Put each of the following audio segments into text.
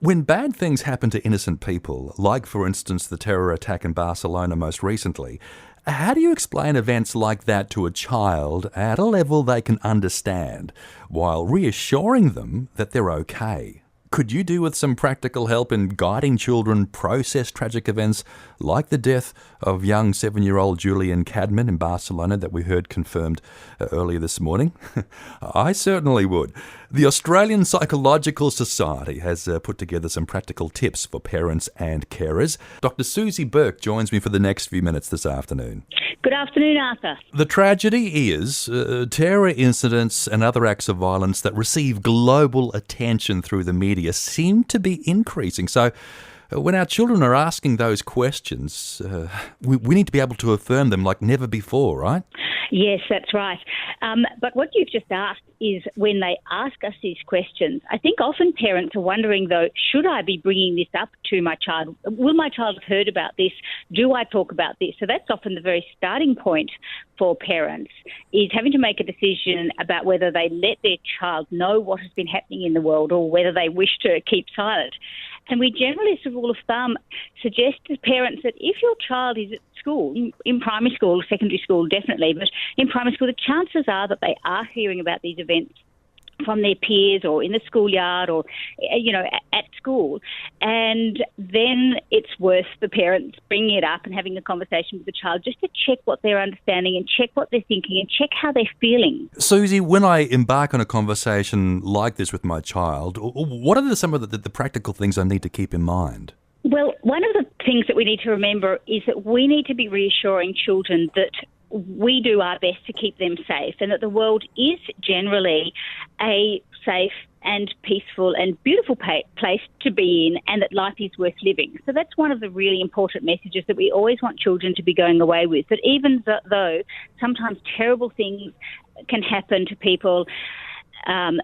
When bad things happen to innocent people, like, for instance, the terror attack in Barcelona most recently, how do you explain events like that to a child at a level they can understand, while reassuring them that they're okay? Could you do with some practical help in guiding children process tragic events like the death of young 7-year-old Julian Cadman in Barcelona that we heard confirmed earlier this morning? I certainly would. The Australian Psychological Society has put together some practical tips for parents and carers. Dr. Susie Burke joins me for the next few minutes this afternoon. Good afternoon, Arthur. The tragedy is terror incidents and other acts of violence that receive global attention through the media seem to be increasing. So when our children are asking those questions, we need to be able to affirm them like never before, right? Yes, that's right. But what you've just asked is when they ask us these questions, I think often parents are wondering, though, should I be bringing this up to my child? Will my child have heard about this? Do I talk about this? So that's often the very starting point for parents, is having to make a decision about whether they let their child know what has been happening in the world or whether they wish to keep silent. And we generally, as a rule of thumb, suggest to parents that if your child is at school, in primary school, secondary school definitely, but in primary school, the chances are that they are hearing about these events from their peers or in the schoolyard or, at school. And then it's worth the parents bringing it up and having a conversation with the child just to check what they're understanding and check what they're thinking and check how they're feeling. Susie, when I embark on a conversation like this with my child, what are some of the practical things I need to keep in mind? Well, one of the things that we need to remember is that we need to be reassuring children that we do our best to keep them safe and that the world is generally a safe and peaceful and beautiful place to be in and that life is worth living. So that's one of the really important messages that we always want children to be going away with, that even though sometimes terrible things can happen to people and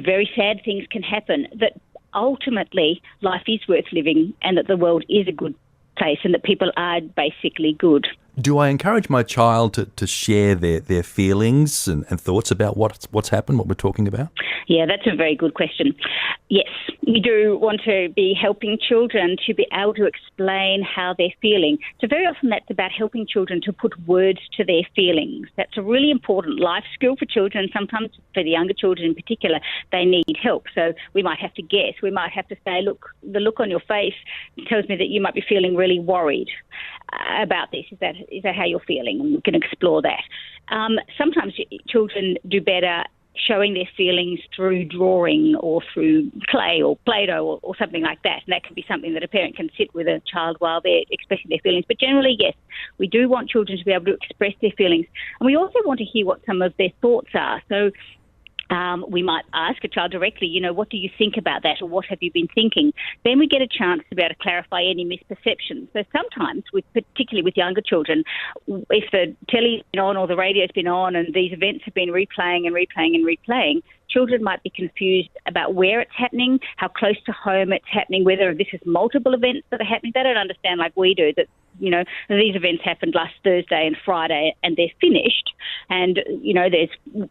very sad things can happen, that ultimately life is worth living and that the world is a good place and that people are basically good. Do I encourage my child to share their feelings and thoughts about what's happened, what we're talking about? Yeah, that's a very good question. Yes, we do want to be helping children to be able to explain how they're feeling. So very often that's about helping children to put words to their feelings. That's a really important life skill for children. Sometimes for the younger children in particular, they need help. So we might have to guess. We might have to say, look, the look on your face tells me that you might be feeling really worried about this. Is that how you're feeling? And we can explore that. Sometimes children do better showing their feelings through drawing or through clay or Play-Doh or something like that. And that can be something that a parent can sit with a child while they're expressing their feelings. But generally, yes, we do want children to be able to express their feelings. And we also want to hear what some of their thoughts are. So we might ask a child directly, what do you think about that, or what have you been thinking? Then we get a chance to be able to clarify any misperceptions. So sometimes, particularly with younger children, if the telly's been on or the radio's been on and these events have been replaying, children might be confused about where it's happening, how close to home it's happening, whether this is multiple events that are happening. They don't understand like we do that, these events happened last Thursday and Friday and they're finished. And, there's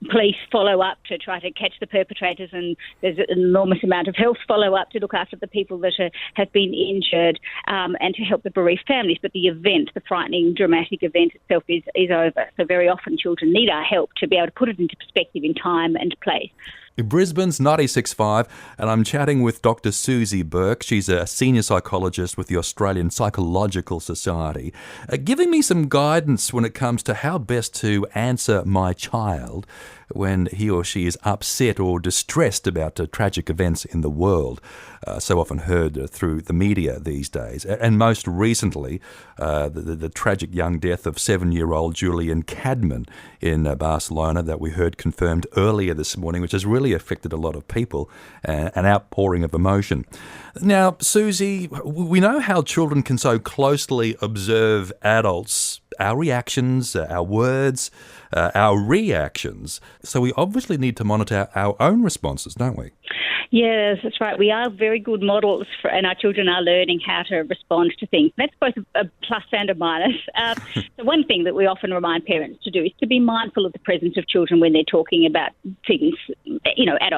police follow-up to try to catch the perpetrators and there's an enormous amount of health follow-up to look after the people that have been injured and to help the bereaved families. But the event, the frightening, dramatic event itself is over. So very often children need our help to be able to put it into perspective in time and place. Brisbane's 96.5, and I'm chatting with Dr. Susie Burke. She's a senior psychologist with the Australian Psychological Society, giving me some guidance when it comes to how best to answer my child when he or she is upset or distressed about tragic events in the world, so often heard through the media these days. And most recently, the tragic young death of 7-year-old Julian Cadman in Barcelona that we heard confirmed earlier this morning, which has really affected a lot of people, an outpouring of emotion. Now, Susie, we know how children can so closely observe adults, our reactions, our words, our reactions. So we obviously need to monitor our own responses, don't we? Yes, that's right. We are very good models, and our children are learning how to respond to things. That's both a plus and a minus. So one thing that we often remind parents to do is to be mindful of the presence of children when they're talking about things,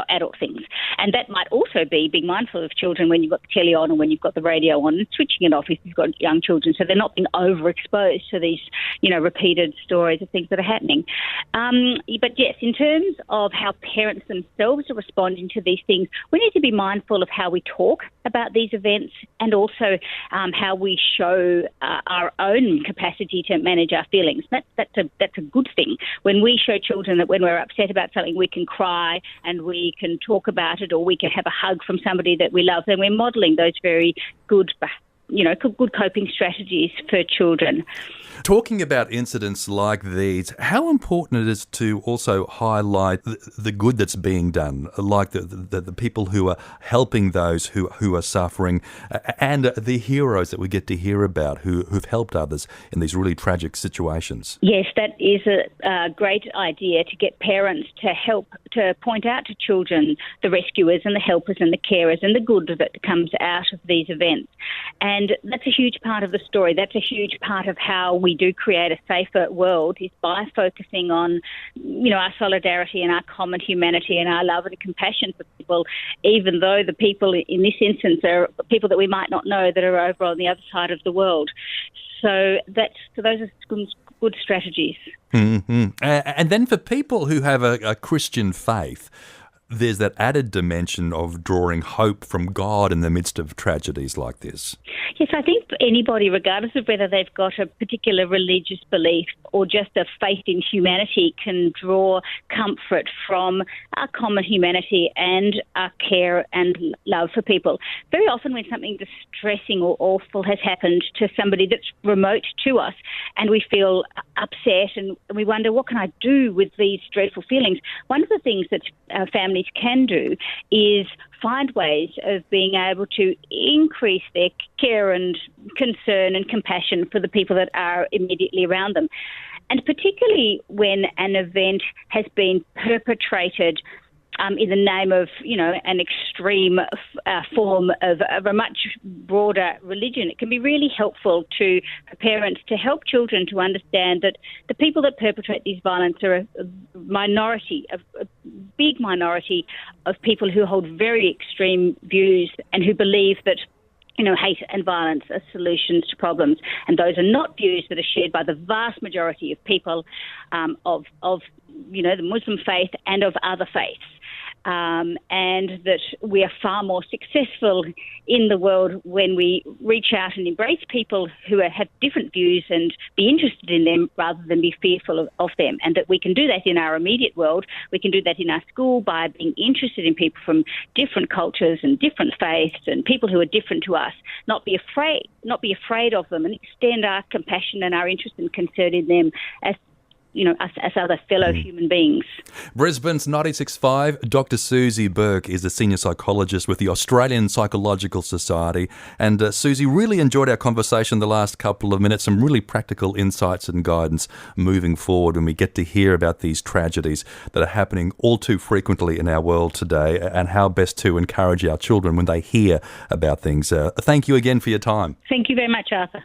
adult things. And that might also be being mindful of children when you've got the telly on or when you've got the radio on, and switching it off if you've got young children, so they're not being overexposed to these, repeated stories of things that are happening. But yes, in terms of how parents themselves are responding to these things, we need to be mindful of how we talk about these events, and also how we show our own capacity to manage our feelings. That's a good thing. When we show children that when we're upset about something, we can cry and we can talk about it, or we can have a hug from somebody that we love, then we're modelling those very good good coping strategies for children. Talking about incidents like these, how important it is to also highlight the good that's being done, like the people who are helping those who are suffering, and the heroes that we get to hear about who've helped others in these really tragic situations. Yes, that is a great idea, to get parents to help to point out to children the rescuers and the helpers and the carers and the good that comes out of these events. And that's a huge part of the story. That's a huge part of how we do create a safer world, is by focusing on, our solidarity and our common humanity and our love and compassion for people, even though the people in this instance are people that we might not know that are over on the other side of the world. So those are good strategies. Mm-hmm. And then for people who have a Christian faith, there's that added dimension of drawing hope from God in the midst of tragedies like this. Yes, I think for anybody, regardless of whether they've got a particular religious belief or just a faith in humanity, can draw comfort from our common humanity and our care and love for people. Very often when something distressing or awful has happened to somebody that's remote to us, and we feel upset and we wonder, what can I do with these dreadful feelings? One of the things that families can do is find ways of being able to increase their care and concern and compassion for the people that are immediately around them. And particularly when an event has been perpetrated in the name of, an extreme form of a much broader religion, it can be really helpful for parents to help children to understand that the people that perpetrate these violence are a minority, a big minority of people who hold very extreme views and who believe that hate and violence are solutions to problems. And those are not views that are shared by the vast majority of people of the Muslim faith and of other faiths. And that we are far more successful in the world when we reach out and embrace people who have different views and be interested in them rather than be fearful of them. And that we can do that in our immediate world. We can do that in our school by being interested in people from different cultures and different faiths and people who are different to us. Not be afraid of them, and extend our compassion and our interest and concern in them as us as other fellow human beings. Brisbane's 96.5, Dr. Susie Burke is a senior psychologist with the Australian Psychological Society. And Susie, really enjoyed our conversation the last couple of minutes. Some really practical insights and guidance moving forward when we get to hear about these tragedies that are happening all too frequently in our world today, and how best to encourage our children when they hear about things. Thank you again for your time. Thank you very much, Arthur.